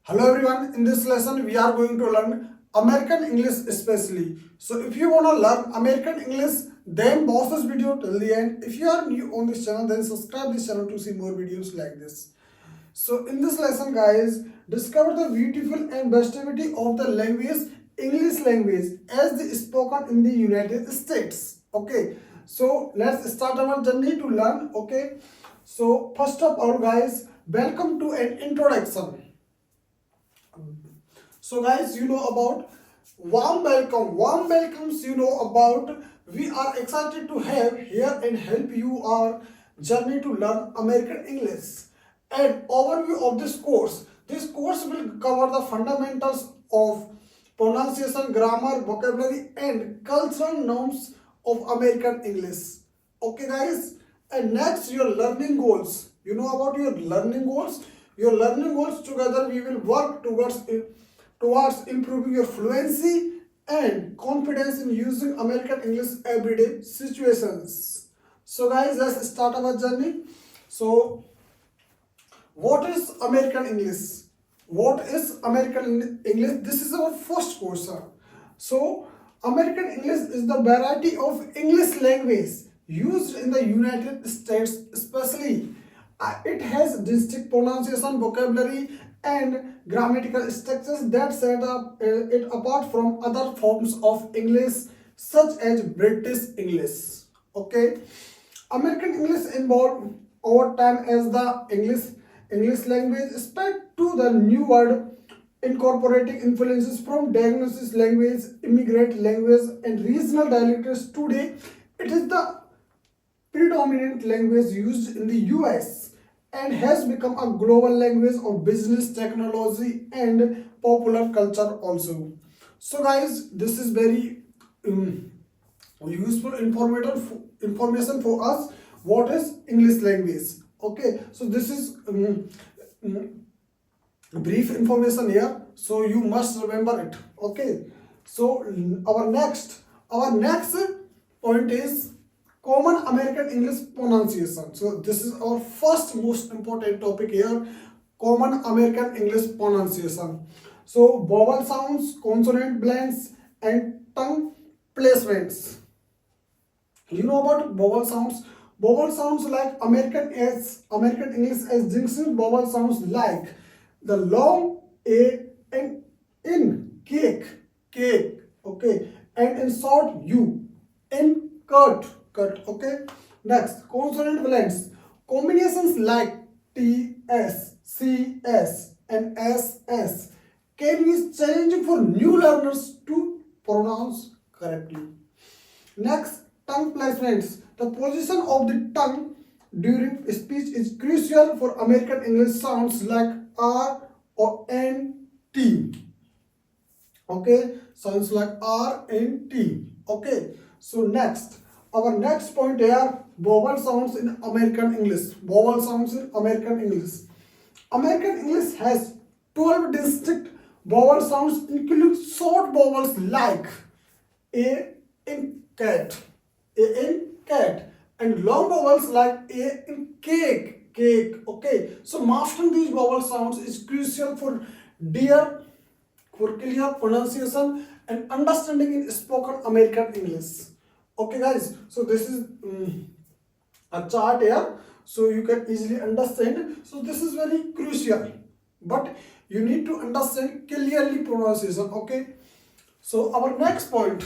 Hello everyone, in this lesson we are going to learn American English especially. So if you want to learn American English, then pause this video till the end. If you are new on this channel, then subscribe this channel to see more videos like this. So in this lesson guys, discover the beautiful and versatility of the language, English language as spoken in the United States. Okay, so let's start our journey to learn. Okay, so first of all guys, welcome to an introduction. So guys, you know about warm welcome. Warm welcomes, you know about. We are excited to have here and help you our journey to learn American English. And overview of this course. This course will cover the fundamentals of pronunciation, grammar, vocabulary, and cultural norms of American English. Okay, guys. And next, your learning goals. You know about your learning goals. Your learning goals together we will work towards improving your fluency and confidence in using American English everyday situations. So guys, let's start our journey. So what is American English? What is American English? This is our first course, sir. So American English is the variety of English language used in the United States, especially it has distinct pronunciation, vocabulary, and grammatical structures that set up it apart from other forms of English, such as British English. Okay, American English evolved over time as the English language spread to the New World, incorporating influences from diagnosis language, immigrant language, and regional dialects. Today, it is the predominant language used in the US and has become a global language of business, technology, and popular culture also. So guys, this is very useful information for us. What is English language? Okay, so this is brief information here, so you must remember it. Okay, so our next point is common American English pronunciation. So this is our first most important topic here, common American English pronunciation. So vowel sounds, consonant blends, and tongue placements. You know about vowel sounds? Vowel sounds like American English as distinct vowel sounds like the long A and in cake, okay, and in short U, in cut, okay. Next, consonant blends, combinations like T, S, C, S, and S, S can be challenging for new learners to pronounce correctly. Next, tongue placements. The position of the tongue during speech is crucial for American English sounds like R or N, T. Okay, sounds like R and T. Okay, so next, our next point here, vowel sounds in American English. Vowel sounds in American English. American English has 12 distinct vowel sounds, including short vowels like A in cat, A in cat, and long vowels like A in cake. Okay, so mastering these vowel sounds is crucial for dear for clear pronunciation and understanding in spoken American English. Okay, guys. So this is a chart here, so you can easily understand. So this is very crucial, but you need to understand clearly pronunciation. Okay. So our next point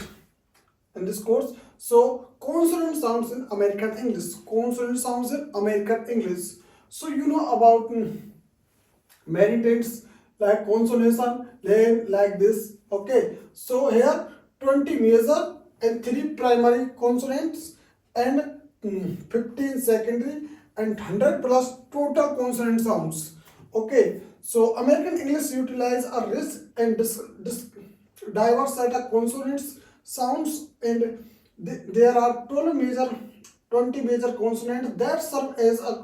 in this course. So consonant sounds in American English. Consonant sounds in American English. So you know about many things like consonation, like this. Okay. So here 20 major and 3 primary consonants and 15 secondary and 100 plus total consonant sounds. Okay. So American English utilize a rich and diverse set of consonants sounds, and there are 20 major consonants that serve as a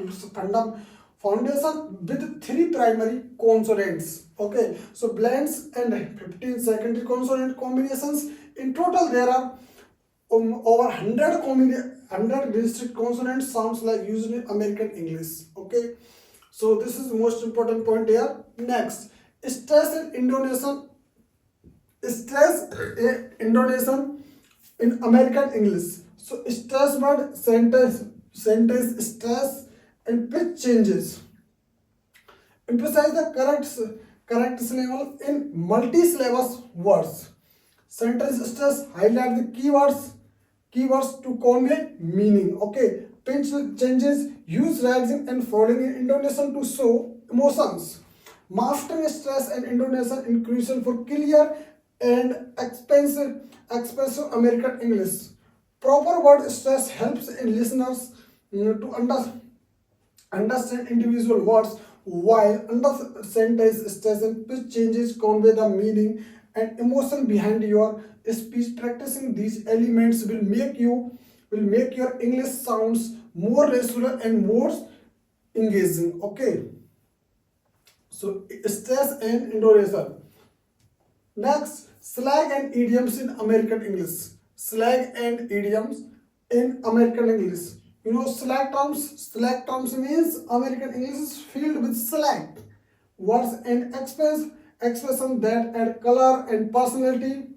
foundation with 3 primary consonants. Okay, so blends and 15 secondary consonant combinations. In total, there are over 100 distinct consonant sounds like used in American English. Okay, so this is the most important point here. Next, Stress in Indonesian, stress Indonesian in American English. So stress word sentence stress and pitch changes. Emphasize the correct syllable in multi-syllabus words. Sentence stress highlight the keywords to convey meaning. Okay, pitch changes use rising and falling in intonation to show emotions. Mastering stress and intonation is crucial for clear and expressive American English. Proper word stress helps in listeners to understand individual words, while under sentence stress and pitch changes convey the meaning and emotion behind your speech. Practicing these elements will make your English sounds more natural and more engaging. Okay, so stress and intonation. Next, slang and idioms in American English. Slang and idioms in American English. You know, slang terms. Slang terms means American English is filled with slang words and expression that add color and personality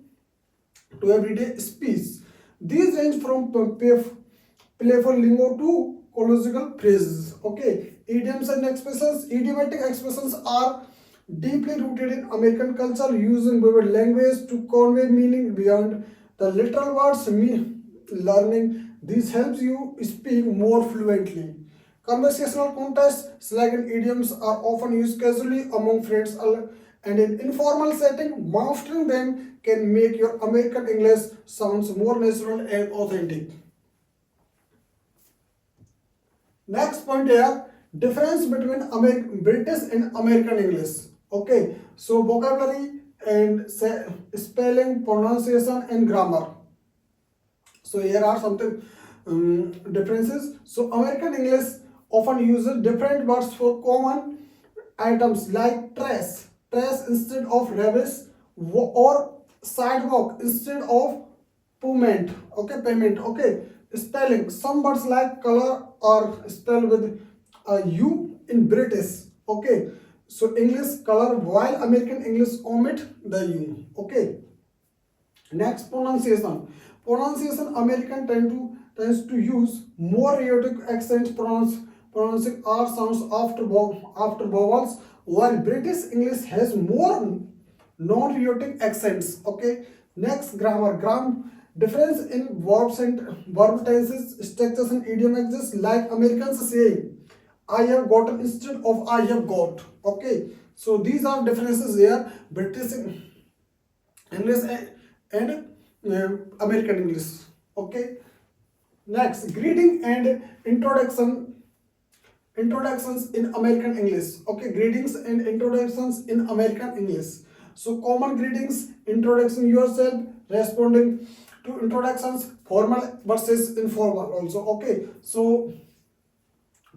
to everyday speech. These range from playful lingo to colloquial phrases. Okay, idioms and expressions. Idiomatic expressions are deeply rooted in American culture, using vivid language to convey meaning beyond the literal words. Learning this helps you speak more fluently. Conversational context, slang and idioms are often used casually among friends and in informal setting. Mastering them can make your American English sounds more natural and authentic. Next point here, difference between British and American English. Okay, so vocabulary and spelling, pronunciation, and grammar. So here are something differences. So American English often uses different words for common items like trash instead of rubbish, or sidewalk instead of payment. Okay, spelling. Some words like color are spelled with a U in British. Okay, so English color, while American English omit the U. Okay. Next, pronunciation. Pronunciation, American tends to use more rhotic accents, pronouncing R sounds after vowels, while British English has more non-rhotic accents. Okay. Next, grammar. Difference in verbs and verb tenses, structures, and idiom exists, like Americans saying I have gotten instead of I have got. Okay. So these are differences here. British English and American English. Okay. Next, greeting and introductions in American English. Okay, greetings and introductions in American English. So common greetings, introducing yourself, responding to introductions, formal versus informal also. Okay, so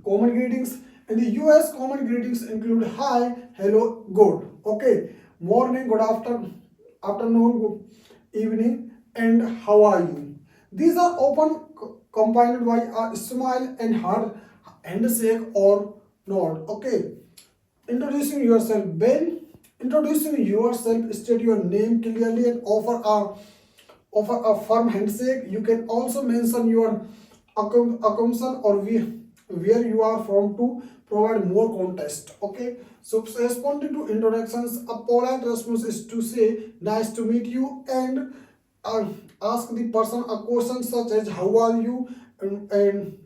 common greetings in the US, common greetings include hi, hello, good. Okay, morning, good afternoon, good evening, and how are you. These are often combined by a smile and hard handshake or nod. Okay, introducing yourself. When introducing yourself, state your name clearly and offer a firm handshake. You can also mention your accomplishment or where you are from to provide more context. Okay, so responding to introductions, a polite response is to say nice to meet you, and uh, ask the person a question such as how are you, and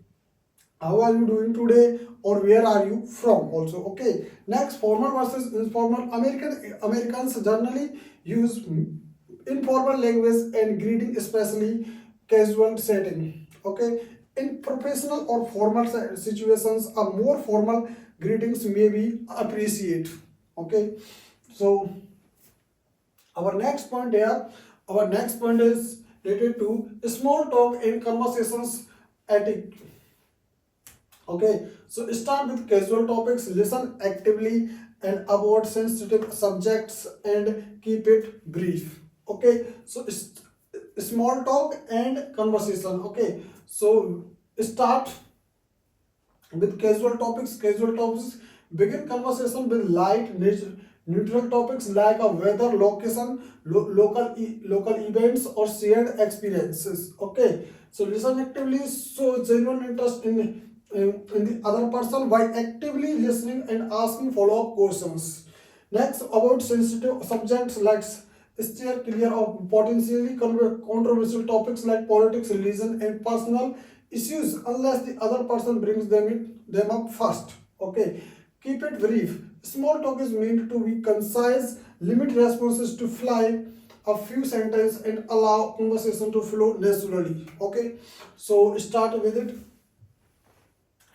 how are you doing today, or where are you from also. Okay, next, formal versus informal. Americans generally use informal language and greeting, especially casual setting. Okay, in professional or formal situations, a more formal greetings may be appreciated. Okay, so our next point is related to small talk in conversations etiquette. Okay, so start with casual topics, listen actively and avoid sensitive subjects and keep it brief. Okay, so small talk and conversation. Okay, so start with casual topics. Begin conversation with light, Neutral topics like a weather, location, local events, or shared experiences. Okay, so listen actively, so genuine interest in the other person by actively listening and asking follow-up questions. Next, about sensitive subjects like steer clear of potentially controversial topics like politics, religion, and personal issues unless the other person brings them up first. Okay, keep it brief. Small talk is meant to be concise, limit responses to fly a few sentences and allow conversation to flow naturally. Okay, so start with it.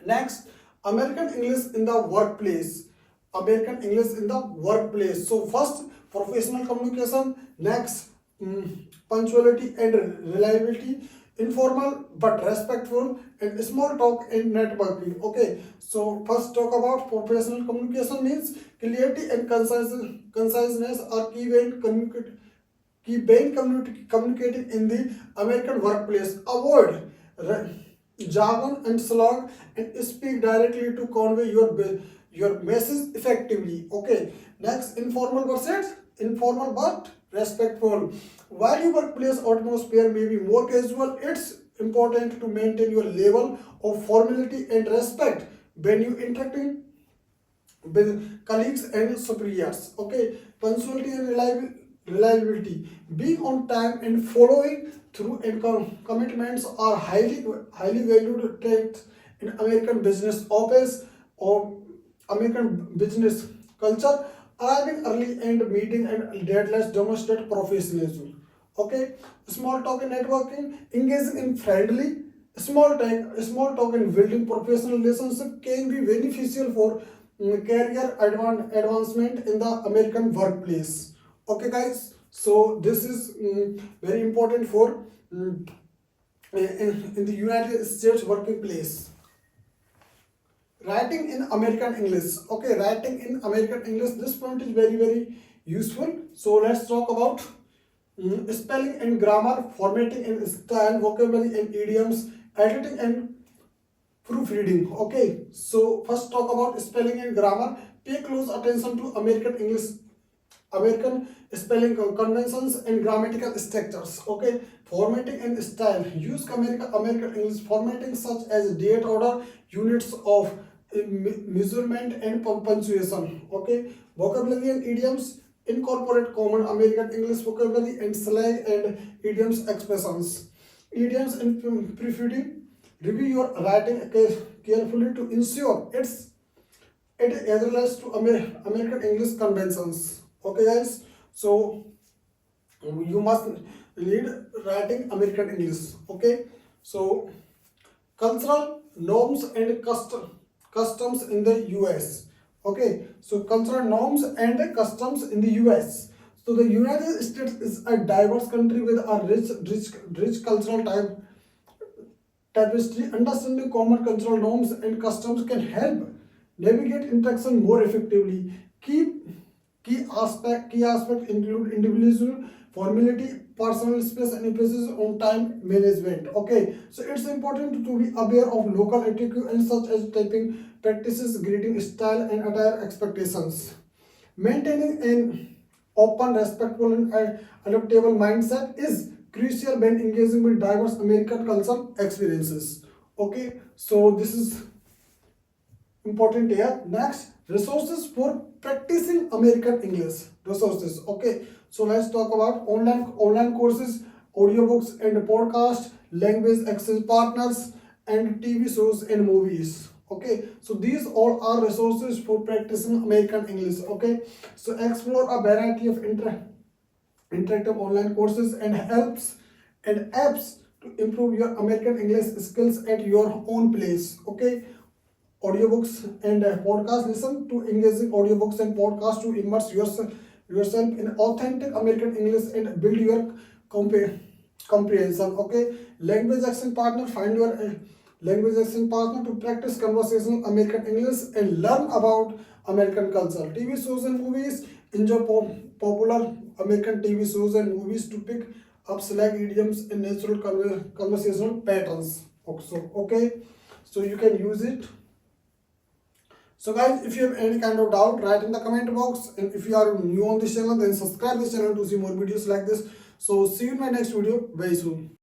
Next, American English in the workplace. American English in the workplace. So first, professional communication. Next, punctuality and reliability. Informal but respectful, and small talk and networking. Okay. So first, talk about professional communication means clarity and conciseness are key when communicating in the American workplace. Avoid jargon and slang and speak directly to convey your message effectively. Okay. Next, informal but respectful. While your workplace atmosphere may be more casual, it's important to maintain your level of formality and respect when you interacting with colleagues and superiors. Okay, punctuality and reliability. Being on time and following through and commitments are highly valued traits in American business office or American business culture. Arriving early and meeting and deadlines demonstrate professionalism. Okay, small talk and networking, engaging in friendly small talk and building professional relationship can be beneficial for career advancement in the American workplace. Okay, guys. So this is very important for in the United States working place. Writing in American English. Okay, writing in American English. This point is very useful. So let's talk about spelling and grammar, formatting and style, vocabulary and idioms, editing and proofreading. Okay, so first talk about spelling and grammar. Pay close attention to American spelling conventions and grammatical structures. Okay, formatting and style. Use American English formatting such as date order, units of measurement, and punctuation. Okay, vocabulary and idioms. Incorporate common American English vocabulary and slang and idioms expressions. Idioms and proofreading. Review your writing carefully to ensure it adheres to American English conventions. Okay, guys. So you must read writing American English. Okay. So cultural norms and customs in the US. Okay. So cultural norms and customs in the US. So the United States is a diverse country with a rich cultural tapestry. Understanding common cultural norms and customs can help navigate interaction more effectively. Key aspect include individual formality, personal space, and emphasis on time management. Okay, so it's important to be aware of local etiquette and such as typing practices, greeting style, and attire expectations. Maintaining an open, respectful, and adaptable mindset is crucial when engaging with diverse American cultural experiences. Okay, so this is important here. Next, resources for practicing American English. Resources. Okay, so let's talk about online courses, audiobooks and podcast, language exchange partners, and TV shows and movies. Okay, so these all are resources for practicing American English. Okay, so explore a variety of interactive online courses and helps and apps to improve your American English skills at your own place. Okay, audiobooks and podcasts. Listen to engaging audiobooks and podcasts to immerse yourself in authentic American English and build your comprehension. Okay, language action partner. Find your language action partner to practice conversational American English and learn about American culture. TV shows and movies. Enjoy popular American TV shows and movies to pick up slang idioms and natural conversational patterns. Also, okay, so you can use it. So guys, if you have any kind of doubt, write in the comment box, and if you are new on this channel, then subscribe this channel to see more videos like this. So see you in my next video very soon.